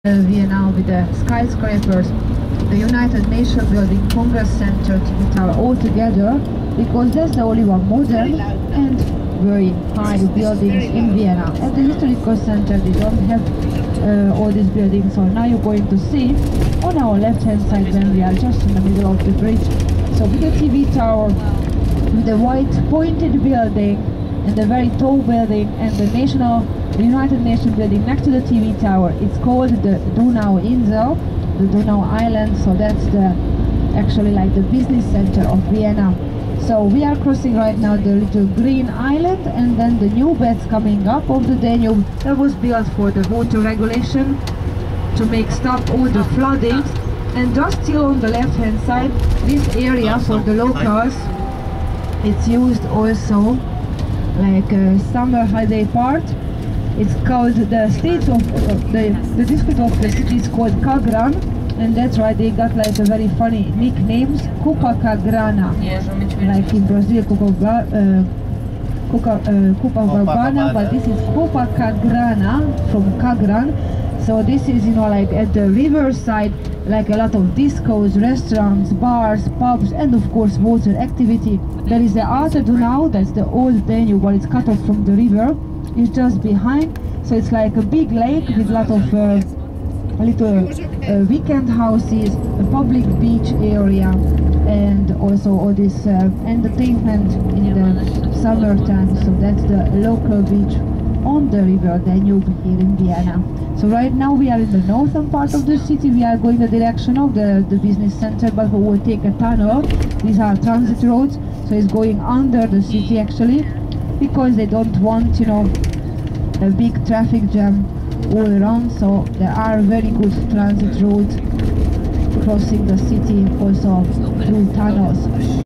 Vienna with the skyscrapers, the United Nations building, Congress Center, TV Tower all together, because that's the only one modern and very high buildings in Vienna. At the historical center they don't have all these buildings, so now you're going to see on our left hand side when we are just in the middle of the bridge. So with the TV tower, with the white pointed building and the very tall building and the United Nations building next to the TV tower, it's called the Donauinsel, the Donau Island. So that's actually like the business center of Vienna. So we are crossing right now the little green island, and then the new beds coming up of the Danube that was built for the water regulation to make stop all the floodings. And just still on the left hand side, this area for the locals, it's used also like a summer holiday part. It's called the state of the district of the city is called Kagran, and that's why they got like a very funny nicknames, Copacabana, like in Brazil Copacabana, but this is Copacabana from Kagran. So this is, you know, like at the riverside, like a lot of discos, restaurants, bars, pubs, and of course water activity. There is the Alta Donau, that's the old Danube, but it's cut off from the river. It's just behind, so it's like a big lake with a lot of little weekend houses, a public beach area, and also all this entertainment in the summertime. So that's the local beach on the river Danube here in Vienna. So right now we are in the northern part of the city. We are going the direction of the business center, but we will take a tunnel. These are transit roads, so it's going under the city actually, because they don't want, you know, a big traffic jam all around. So there are very good transit roads crossing the city also through tunnels.